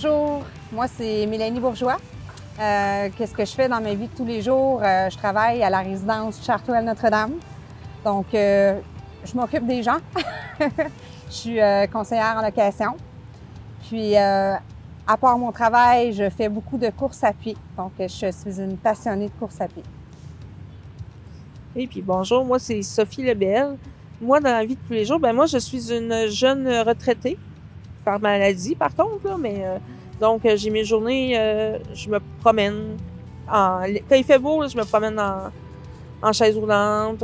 Bonjour, moi c'est Mélanie Bourgeois. Qu'est-ce que je fais dans ma vie de tous les jours? Je travaille à la résidence Chartwell Notre-Dame. Donc, je m'occupe des gens. Je suis conseillère en location. Puis, à part mon travail, je fais beaucoup de courses à pied. Donc, je suis une passionnée de courses à pied. Et puis bonjour, moi c'est Sophie Lebel. Moi, dans la vie de tous les jours, moi je suis une jeune retraitée, par maladie par contre, là, mais donc j'ai mes journées, je me promène. Quand il fait beau, là, je me promène en chaise roulante,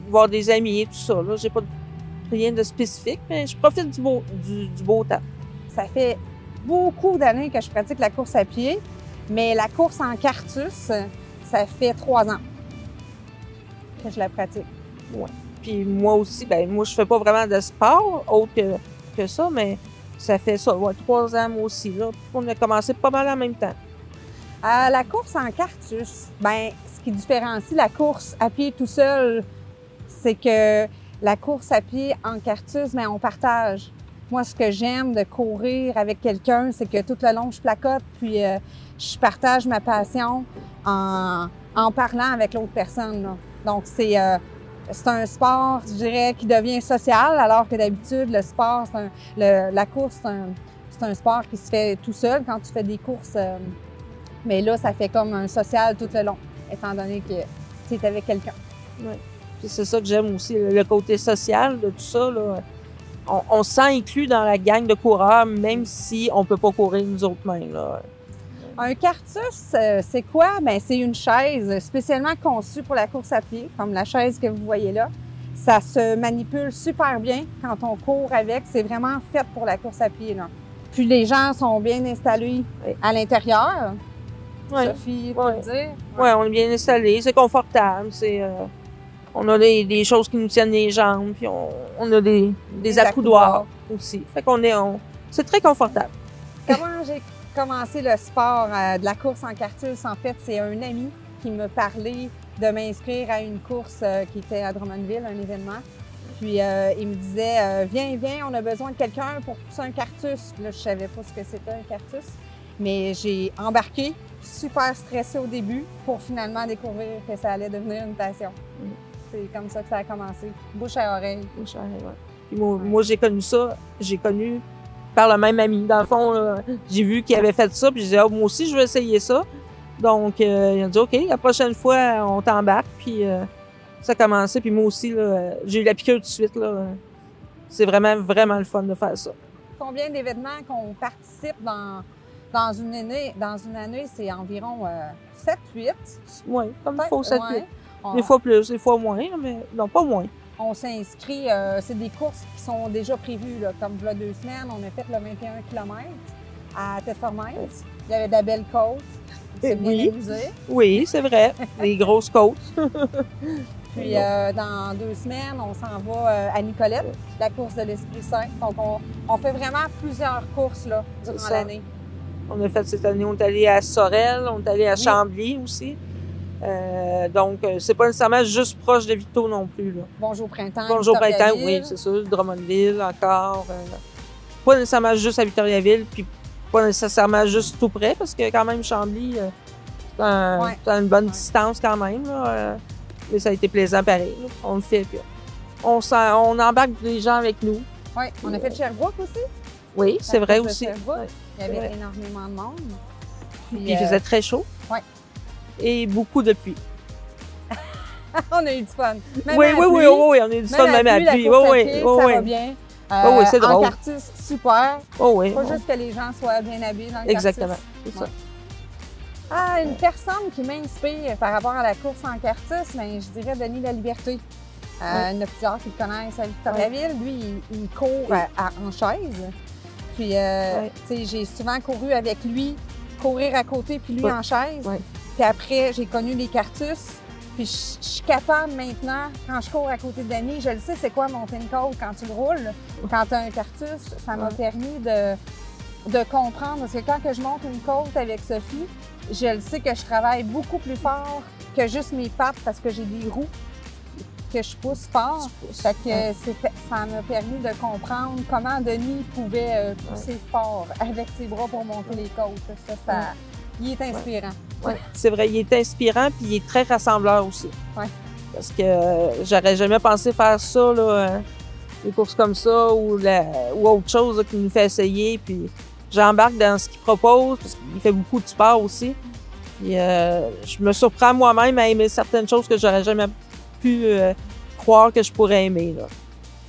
voir des amis et tout ça. Là. J'ai pas rien de spécifique, mais je profite du beau temps. Ça fait beaucoup d'années que je pratique la course à pied, mais la course en Cartus, ça fait 3 ans que je la pratique. Ouais. Puis moi aussi, moi je fais pas vraiment de sport autre que ça, mais ça fait ça, 3 ans moi aussi. Là. On a commencé pas mal en même temps. La course en Cartus, ce qui différencie la course à pied tout seul, c'est que la course à pied en Cartus, on partage. Moi, ce que j'aime de courir avec quelqu'un, c'est que tout le long, je placote, puis je partage ma passion en parlant avec l'autre personne. Là. Donc, c'est un sport, je dirais, qui devient social, alors que d'habitude, le sport, la course, c'est un sport qui se fait tout seul quand tu fais des courses. Mais là, ça fait comme un social tout le long, étant donné que tu es avec quelqu'un. Oui. Puis c'est ça que j'aime aussi, le côté social de tout ça. Là. On se sent inclus dans la gang de coureurs, même si on ne peut pas courir nous autres mêmes. Là. Un Cartus, c'est quoi? C'est une chaise spécialement conçue pour la course à pied, comme la chaise que vous voyez là. Ça se manipule super bien quand on court avec. C'est vraiment fait pour la course à pied. Là. Puis les gens sont bien installés à l'intérieur. Ouais. Sophie, peut le dire? Oui, on est bien installés. C'est confortable. On a des choses qui nous tiennent les jambes. Puis on a des accoudoirs aussi. Fait c'est très confortable. Comment j'ai commencé le sport de la course en Cartus? En fait, c'est un ami qui me parlait de m'inscrire à une course qui était à Drummondville, un événement. Puis il me disait viens, on a besoin de quelqu'un pour pousser un Cartus. Là, je savais pas ce que c'était un Cartus, mais j'ai embarqué, super stressée au début, pour finalement découvrir que ça allait devenir une passion. C'est comme ça que ça a commencé, bouche à oreille. Bouche à oreille, ouais. Puis moi j'ai connu ça, par le même ami. Dans le fond, j'ai vu qu'il avait fait ça, puis j'ai dit moi aussi, je veux essayer ça. Donc, il a dit, OK, la prochaine fois, on t'embarque, puis ça a commencé. Puis moi aussi, j'ai eu la piqûre tout de suite. C'est vraiment, vraiment le fun de faire ça. Combien d'événements qu'on participe dans une année, c'est environ 7-8? Oui, comme il faut, 7-8. Des fois plus, des fois moins, mais non, pas moins. On s'inscrit, c'est des courses qui sont déjà prévues, là, comme il y a 2 semaines, on a fait le 21 km à Tête-Formette. Il y avait de la belle côte. C'est bien amusé. Oui, c'est vrai. Des grosses côtes. Puis dans 2 semaines, on s'en va à Nicolette, la course de l'Esprit Saint. Donc on fait vraiment plusieurs courses là, durant l'année. On a fait cette année, on est allé à Sorel, on est allé à Chambly aussi. Donc, c'est pas nécessairement juste proche de Victo non plus. Là. Bonjour Printemps. Bonjour Printemps, oui, c'est ça. Drummondville encore. Pas nécessairement juste à Victoriaville, puis pas nécessairement juste tout près, parce que quand même Chambly, c'est une bonne distance quand même. Là. Mais ça a été plaisant pareil. Là. On le fait, puis on embarque des gens avec nous. Oui, on a fait de Sherbrooke aussi. Oui, c'est vrai aussi. Il y avait énormément de monde. Puis il faisait très chaud. Oui. Et beaucoup de pluie. On a eu du fun. Oui, on a eu du fun même à la pluie. Ça va bien. C'est drôle. En Cartus, super. Pas juste que les gens soient bien habillés dans le Exactement, c'est ça. Une personne qui m'inspire par rapport à la course en Cartus, je dirais Denis Laliberté. Il y en a plusieurs qui le connaissent à Victoriaville. Lui, il court en chaise. Puis, j'ai souvent couru avec lui, courir à côté, puis lui en chaise. Puis après, j'ai connu les Cartus. Puis je suis capable maintenant, quand je cours à côté de Denis, je le sais c'est quoi monter une côte quand tu le roules. Quand tu as un Cartus, ça m'a permis de comprendre. Parce que quand je monte une côte avec Sophie, je le sais que je travaille beaucoup plus fort que juste mes pattes parce que j'ai des roues que je pousse fort. Fait que ça m'a permis de comprendre comment Denis pouvait pousser fort avec ses bras pour monter les côtes. Il est inspirant. Ouais, c'est vrai, il est inspirant puis il est très rassembleur aussi. Ouais. Parce que j'aurais jamais pensé faire ça, là, des courses comme ça ou autre chose là, qui nous fait essayer. Puis j'embarque dans ce qu'il propose parce qu'il fait beaucoup de sport aussi. Puis je me surprends moi-même à aimer certaines choses que j'aurais jamais pu croire que je pourrais aimer. Là.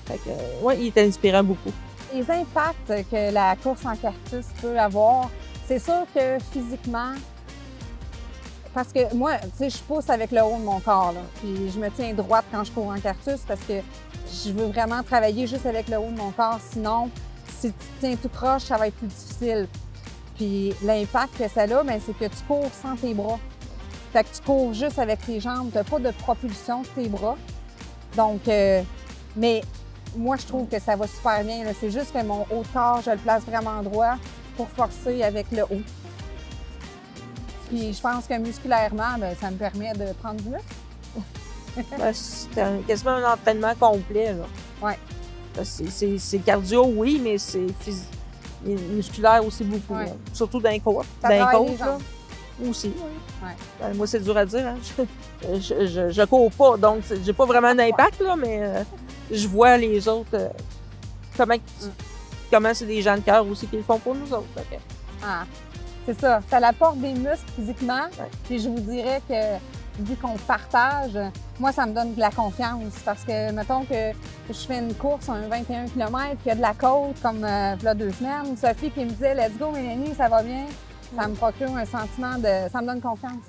Fait que, ouais, il est inspirant beaucoup. Les impacts que la course en Cartus peut avoir, c'est sûr que physiquement, parce que moi, tu sais, je pousse avec le haut de mon corps, là, puis je me tiens droite quand je cours en Cartus parce que je veux vraiment travailler juste avec le haut de mon corps. Sinon, si tu te tiens tout croche, ça va être plus difficile. Puis l'impact que ça a, bien, c'est que tu cours sans tes bras. Fait que tu cours juste avec tes jambes, tu n'as pas de propulsion de tes bras. Donc, mais moi, je trouve que ça va super bien. C'est juste que mon haut de corps, je le place vraiment droit pour forcer avec le haut. Puis je pense que musculairement, bien, ça me permet de prendre du muscle. Ben, c'est quasiment un entraînement complet. Là. Ouais. C'est cardio, oui, mais c'est musculaire aussi beaucoup. Ouais. Surtout dans les côtes. Ça Dans les travaille les côtes, là, jambes. aussi. Ouais. Ben, moi, c'est dur à dire. Hein. Je cours pas, donc j'ai pas vraiment d'impact, là, mais je vois les autres, comment c'est des gens de cœur aussi qui le font pour nous autres. Okay. Ah, c'est ça. Ça apporte des muscles physiquement. Ouais. Puis je vous dirais que vu qu'on partage, moi, ça me donne de la confiance. Parce que, mettons que je fais une course, un 21 km, qu'il y a de la côte, comme il y a 2 semaines, Sophie qui me disait « Let's go, Mélanie, ça va bien », ça me procure un sentiment de... Ça me donne confiance.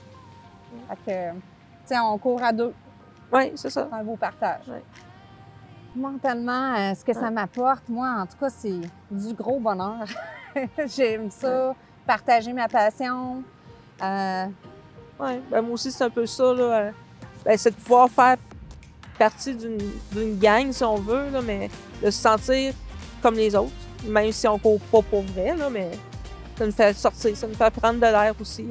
Fait que, tu sais, on court à deux. Oui, c'est ça. C'est un beau partage. Ouais. Mentalement, ce que ça m'apporte, moi, en tout cas, c'est du gros bonheur. J'aime ça, partager ma passion. Oui, ben moi aussi, c'est un peu ça. Là. Ben, c'est de pouvoir faire partie d'une gang, si on veut, là, mais de se sentir comme les autres, même si on court pas pour vrai, là, mais ça nous fait sortir, ça nous fait prendre de l'air aussi.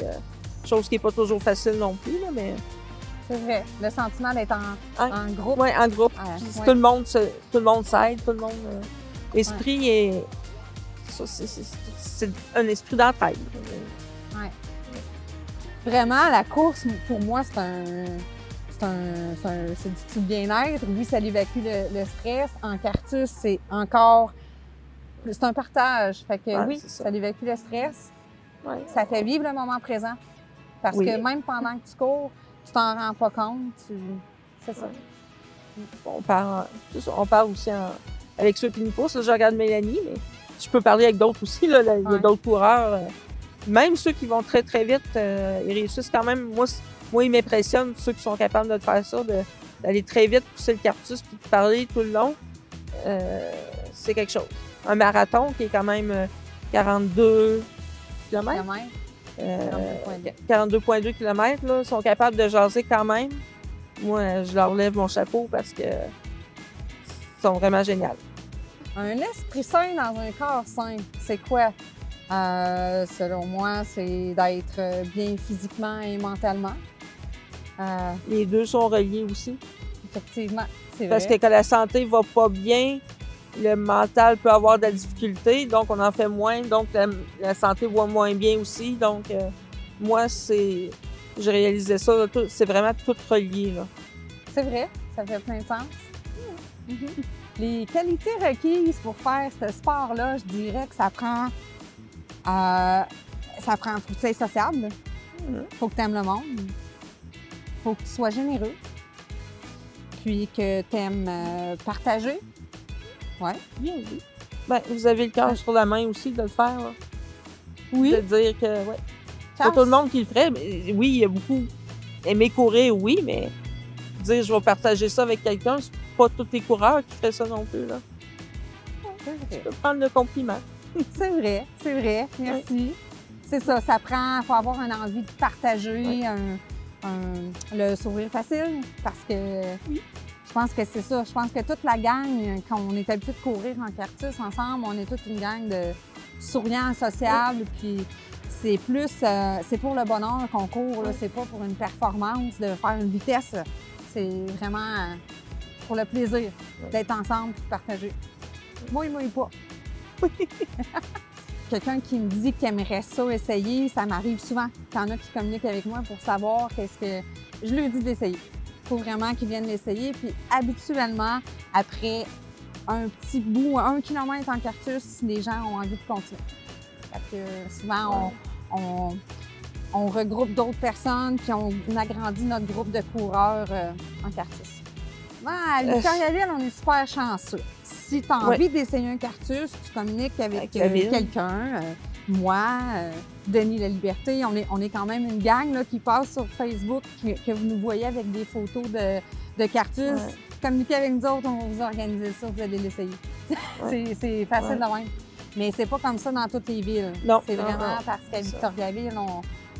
Chose qui n'est pas toujours facile non plus, là, mais... C'est vrai, le sentiment d'être en groupe. Oui, en groupe. Puis ouais. tout le monde s'aide, tout le monde... L'esprit est... C'est un esprit d'entraide. Ouais. Vraiment, la course, pour moi, c'est du bien-être. Lui, ça évacue le stress. En Cartus, c'est encore... C'est un partage. Fait que oui, ça évacue le stress. Ouais. Ça fait vivre le moment présent. Parce que même pendant que tu cours, tu t'en rends pas compte. C'est ça. Ouais. On parle aussi avec ceux qui nous poussent. Là, je regarde Mélanie, mais je peux parler avec d'autres aussi. Là, il y a d'autres coureurs. Même ceux qui vont très, très vite, ils réussissent quand même. Moi, ils m'impressionnent, ceux qui sont capables de faire ça, d'aller très vite, pousser le Cartus puis de parler tout le long. C'est quelque chose. Un marathon qui est quand même 42 km. 42,2 km, là, sont capables de jaser quand même. Moi, je leur lève mon chapeau parce que ils sont vraiment géniaux. Un esprit sain dans un corps sain, c'est quoi? Selon moi, c'est d'être bien physiquement et mentalement. Les deux sont reliés aussi. Effectivement, c'est vrai. Parce que quand la santé va pas bien, le mental peut avoir de la difficulté, donc on en fait moins, donc la santé va moins bien aussi. Donc, moi, je réalisais ça, c'est vraiment tout relié. Là. C'est vrai, ça fait plein de sens. Les qualités requises pour faire ce sport-là, je dirais que ça prend... faut que tu sois sociable, faut que tu aimes le monde, faut que tu sois généreux, puis que tu aimes partager. Oui. Bien vu. Ben, vous avez le cœur sur la main aussi de le faire. Là. Oui. De dire que, c'est pas tout le monde qui le ferait. Mais, oui, il y a beaucoup aimé courir, oui, mais dire je vais partager ça avec quelqu'un, c'est pas tous les coureurs qui feraient ça non plus. Là. Tu peux prendre le compliment. C'est vrai. Merci. C'est ça, faut avoir une envie de partager, le sourire facile, parce que je pense que c'est ça. Je pense que toute la gang, quand on est habitué de courir en Cartus ensemble, on est toute une gang de souriants, sociables, puis c'est plus, c'est pour le bonheur qu'on court, là. C'est pas pour une performance, de faire une vitesse. C'est vraiment pour le plaisir d'être ensemble et de partager. Moi, pas. Quelqu'un qui me dit qu'il aimerait ça essayer, ça m'arrive souvent. Il y en a qui communiquent avec moi pour savoir qu'est-ce que... Je leur dis d'essayer. Il faut vraiment qu'ils viennent l'essayer. Puis habituellement, après un petit bout, 1 kilomètre en Cartus, les gens ont envie de continuer. Parce que souvent, on regroupe d'autres personnes, puis on agrandit notre groupe de coureurs en Cartus. À Victoriaville, on est super chanceux. Si tu as envie d'essayer un Cartus, tu communiques avec quelqu'un, moi, Denis La Liberté. On est quand même une gang là, qui passe sur Facebook, que vous nous voyez avec des photos de Cartus. Communiquez avec nous autres, on va vous organiser ça, vous allez l'essayer. C'est facile de même. Mais c'est pas comme ça dans toutes les villes. C'est vraiment parce qu'à Victoriaville,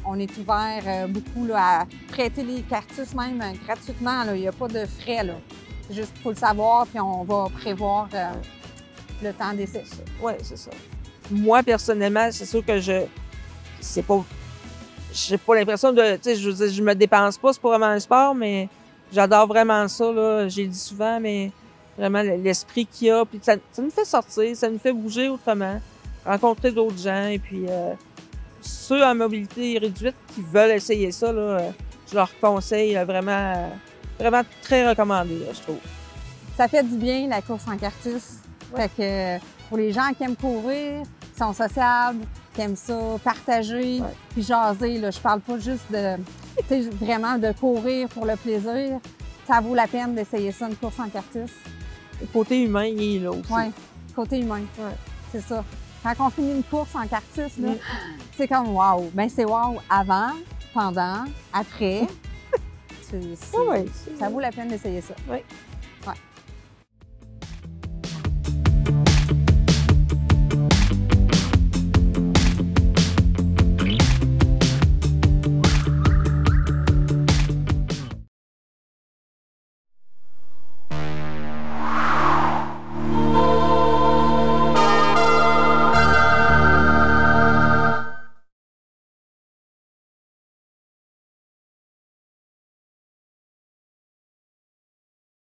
on est ouvert beaucoup là, à prêter les Cartus même gratuitement. Il n'y a pas de frais. C'est juste qu'il faut le savoir, puis on va prévoir le temps d'essai. Oui, c'est ça. Moi, personnellement, c'est sûr que j'ai pas l'impression de... Tu sais, je veux dire, je me dépense pas, c'est pas vraiment un sport, mais j'adore vraiment ça, là. J'ai dit souvent, mais vraiment l'esprit qu'il y a, puis ça nous fait sortir, ça nous fait bouger autrement, rencontrer d'autres gens, et puis ceux en mobilité réduite qui veulent essayer ça, là, je leur conseille vraiment très recommandé, là, je trouve. Ça fait du bien, la course en Cartus. Fait que pour les gens qui aiment courir, qui sont sociables, qui aiment ça, partager, puis jaser, là, je parle pas juste de, vraiment de courir pour le plaisir. Ça vaut la peine d'essayer ça, une course en Cartus. Le côté humain, il est là aussi. Oui, côté humain, c'est ça. Quand on finit une course en Cartus, là, c'est comme wow. Ben c'est wow avant, pendant, après. Ça vaut la peine d'essayer ça. Oui.